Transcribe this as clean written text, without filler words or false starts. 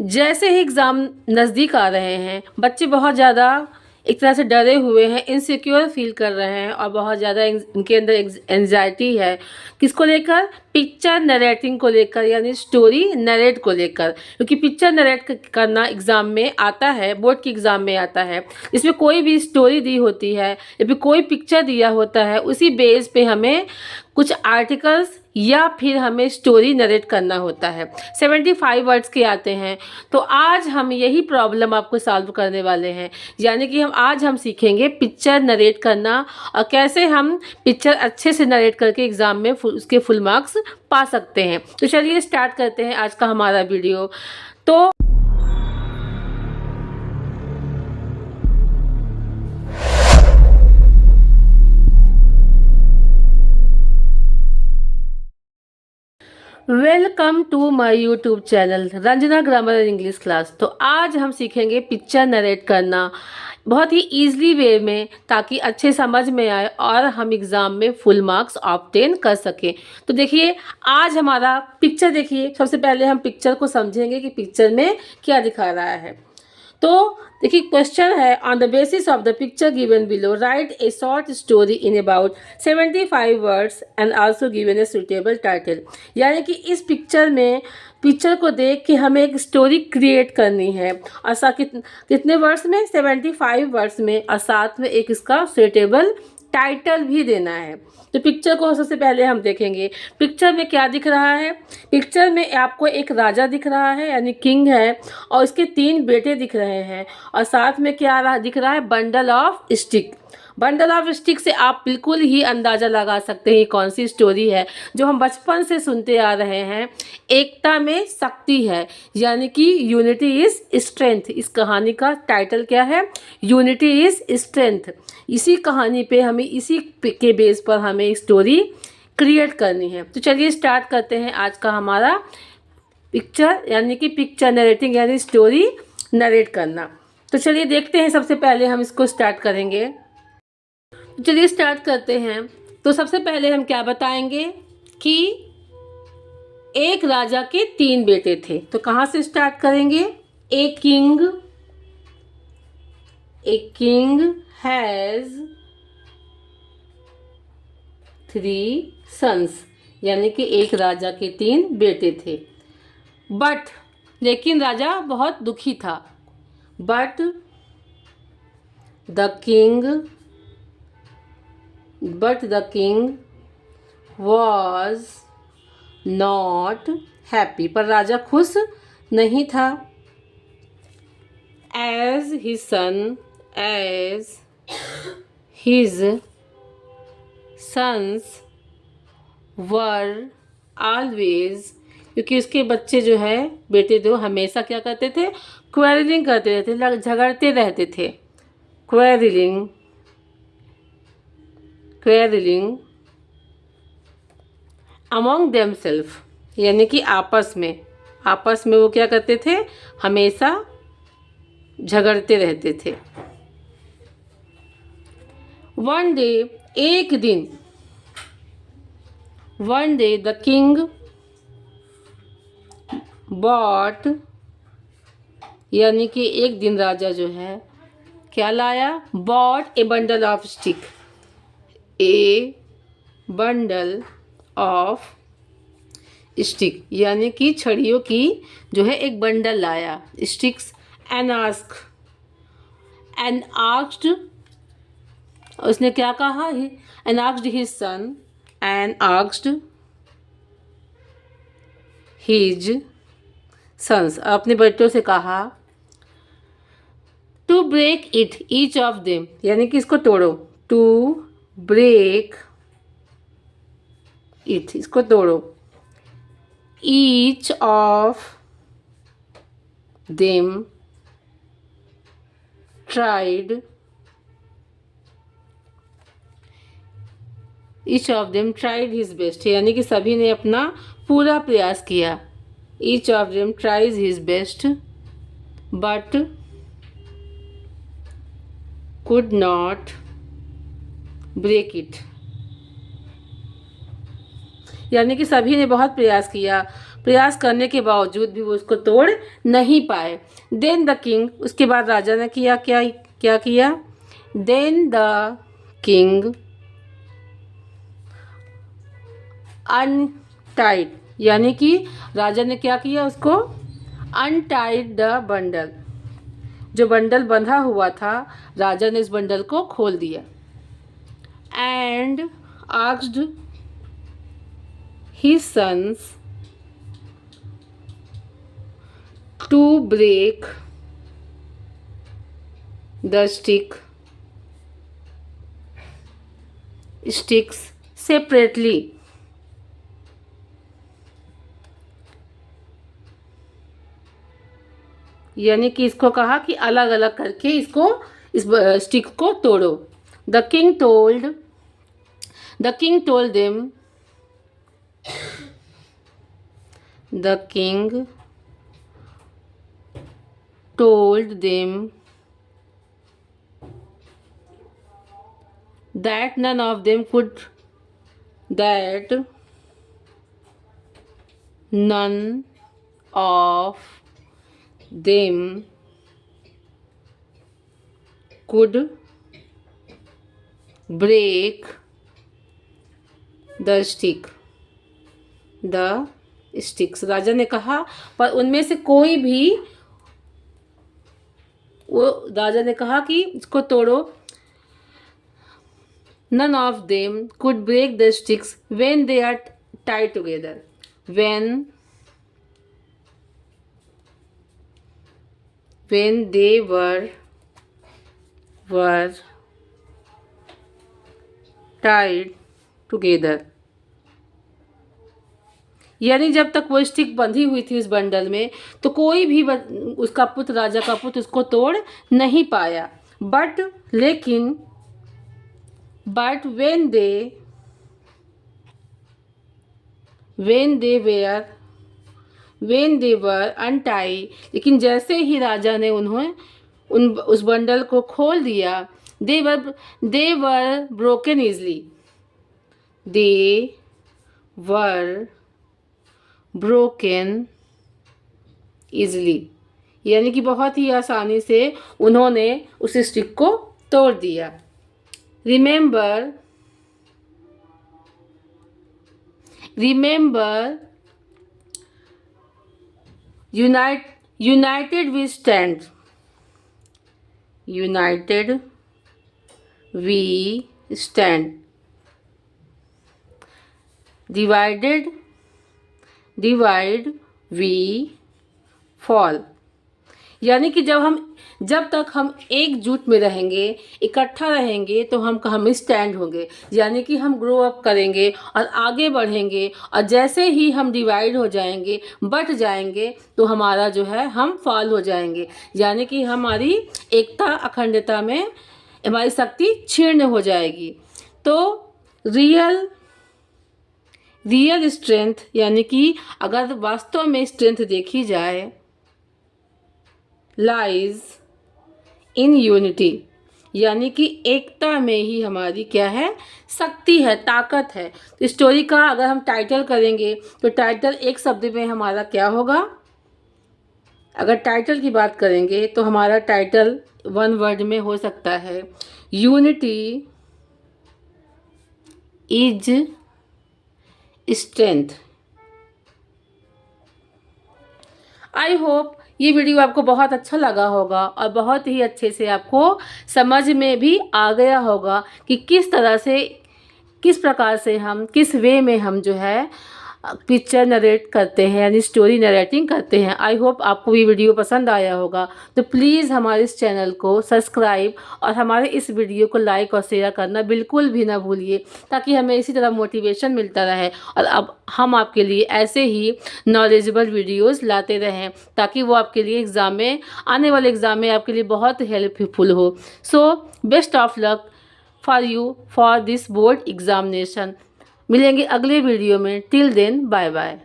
जैसे ही एग्ज़ाम नज़दीक आ रहे हैं, बच्चे बहुत ज़्यादा एक तरह से डरे हुए हैं, इनसिक्योर फील कर रहे हैं और बहुत ज़्यादा इनके अंदर एंजाइटी है। किसको लेकर? पिक्चर नरेटिंग को लेकर, यानी स्टोरी नरेट को लेकर। क्योंकि पिक्चर नरेट करना एग्ज़ाम में आता है, बोर्ड के एग्ज़ाम में आता है। इसमें कोई भी स्टोरी दी होती है या फिर कोई पिक्चर दिया होता है, उसी बेस पे हमें कुछ आर्टिकल्स या फिर हमें स्टोरी नरेट करना होता है। 75 वर्ड्स के आते हैं। तो आज हम यही प्रॉब्लम आपको सॉल्व करने वाले हैं, यानी कि आज हम सीखेंगे पिक्चर नरेट करना और कैसे हम पिक्चर अच्छे से नरेट करके एग्ज़ाम में उसके फुल मार्क्स पा सकते हैं। तो चलिए स्टार्ट करते हैं आज का हमारा वीडियो। तो welcome to my YouTube channel Ranjana grammar and English class. तो आज हम सीखेंगे पिक्चर नरेट करना बहुत ही ईजिली वे में, ताकि अच्छे समझ में आए और हम एग्ज़ाम में फुल मार्क्स ऑब्टेन कर सकें। तो देखिए आज हमारा पिक्चर, देखिए सबसे पहले हम पिक्चर को समझेंगे कि पिक्चर में क्या दिखा रहा है। तो देखिए क्वेश्चन है, on the basis of the picture given below right A short story in about 75 words and also given a suitable title. यानी कि इस पिक्चर को देख के हमें एक स्टोरी क्रिएट करनी है और कितने वर्ड्स में? 75 वर्ड्स में, और साथ में एक इसका सुटेबल टाइटल भी देना है। तो पिक्चर को सबसे पहले हम देखेंगे पिक्चर में क्या दिख रहा है। पिक्चर में आपको एक राजा दिख रहा है, यानी किंग है, और उसके 3 बेटे दिख रहे हैं, और साथ में क्या दिख रहा है? Bundle of stick. Bundle of stick से आप बिल्कुल ही अंदाज़ा लगा सकते हैं कौन सी स्टोरी है, जो हम बचपन से सुनते आ रहे हैं, एकता में शक्ति है, यानी कि यूनिटी इज स्ट्रेंथ। इस कहानी का टाइटल क्या है? Unity is strength. इसी कहानी पे हमें, इसी के बेस पर हमें स्टोरी क्रिएट करनी है। तो चलिए स्टार्ट करते हैं आज का हमारा पिक्चर, यानी कि पिक्चर नरेटिंग, यानी स्टोरी नरेट करना। तो चलिए देखते हैं, सबसे पहले हम इसको स्टार्ट करेंगे। चलिए स्टार्ट करते हैं। तो सबसे पहले हम क्या बताएंगे कि एक राजा के 3 बेटे थे। तो कहाँ से स्टार्ट करेंगे? ए किंग हैज 3 सन्स, यानी कि एक राजा के 3 बेटे थे। बट, लेकिन राजा बहुत दुखी था। But the king was not happy, पर राजा खुश नहीं था। As his sons were always, क्योंकि उसके बच्चे जो है, बेटे दो, हमेशा क्या करते थे? क्वेरलिंग करते रहते, झगड़ते रहते थे। क्वेरलिंग अमॉन्ग देमसेल्फ, यानी कि आपस में वो क्या करते थे? हमेशा झगड़ते रहते थे। One day the king bought, यानी कि एक दिन राजा जो है क्या लाया? Bought a bundle of stick, a bundle of stick, यानी कि छड़ियों की जो है एक बंडल लाया, स्टिक्स। एंड आस्क्ड, उसने क्या कहा? And asked his son, and asked his sons, अपने बेटों से कहा, to break it each of them, यानी कि इसको तोड़ो। टू ब्रेक इट, इसको तोड़ो। Each of them tried his best, यानी कि सभी ने अपना पूरा प्रयास किया। Each of them tries his best but could not break it, यानी कि सभी ने बहुत प्रयास किया, प्रयास करने के बावजूद भी वो उसको तोड़ नहीं पाए। देन द किंग, उसके बाद राजा ने किया क्या क्या किया? देन द किंग अनटाइड, यानी कि राजा ने क्या किया? उसको अनटाइड द बंडल, जो बंडल बंधा हुआ था राजा ने इस बंडल को खोल दिया। And asked his sons to break the sticks separately, यानी कि इसको कहा कि अलग अलग करके इसको इस स्टिक को तोड़ो। The king told them, the king told them that none of them could break the sticks। राजा ने कहा पर उनमें से कोई भी, वो राजा ने कहा कि इसको तोड़ो। None of them could break the sticks when they are tied together. When they were tied together, यानी जब तक वो स्टिक बंधी हुई थी इस बंडल में तो कोई भी उसका पुत्र, राजा का पुत्र, उसको तोड़ नहीं पाया। लेकिन when they were untied, लेकिन जैसे ही राजा ने उस बंडल को खोल दिया, they were broken easily। they were broken easily, यानी कि बहुत ही आसानी से उन्होंने उस स्टिक को तोड़ दिया। Remember, united we stand. United we stand. Divide we fall, यानी कि जब तक हम एकजुट में रहेंगे, इकट्ठा रहेंगे, तो हम स्टैंड होंगे, यानी कि हम ग्रो अप करेंगे और आगे बढ़ेंगे। और जैसे ही हम डिवाइड हो जाएंगे, बट जाएंगे, तो हमारा जो है हम फॉल हो जाएंगे, यानी कि हमारी एकता अखंडता में हमारी शक्ति क्षीण हो जाएगी। तो रियल स्ट्रेंथ, यानी कि अगर वास्तव में स्ट्रेंथ देखी जाए, लाइज इन यूनिटी, यानी कि एकता में ही हमारी क्या है? शक्ति है, ताकत है। तो स्टोरी का अगर हम टाइटल करेंगे तो टाइटल एक शब्द में हमारा क्या होगा? अगर टाइटल की बात करेंगे तो हमारा टाइटल वन वर्ड में हो सकता है, unity is strength. I hope ये वीडियो आपको बहुत अच्छा लगा होगा और बहुत ही अच्छे से आपको समझ में भी आ गया होगा कि किस तरह से, किस प्रकार से हम, किस वे में हम जो है पिक्चर नरेट करते हैं, यानी स्टोरी नरेटिंग करते हैं। आई होप आपको ये वीडियो पसंद आया होगा। तो प्लीज़ हमारे इस चैनल को सब्सक्राइब और हमारे इस वीडियो को लाइक और शेयर करना बिल्कुल भी ना भूलिए, ताकि हमें इसी तरह मोटिवेशन मिलता रहे और अब हम आपके लिए ऐसे ही नॉलेजेबल वीडियोज़ लाते रहें, ताकि वो आपके लिए एग्ज़ाम में, आने वाले एग्ज़ाम में आपके लिए बहुत हेल्पफुल हो। So best of luck for you for this board examination. मिलेंगे अगले वीडियो में। Till then bye bye.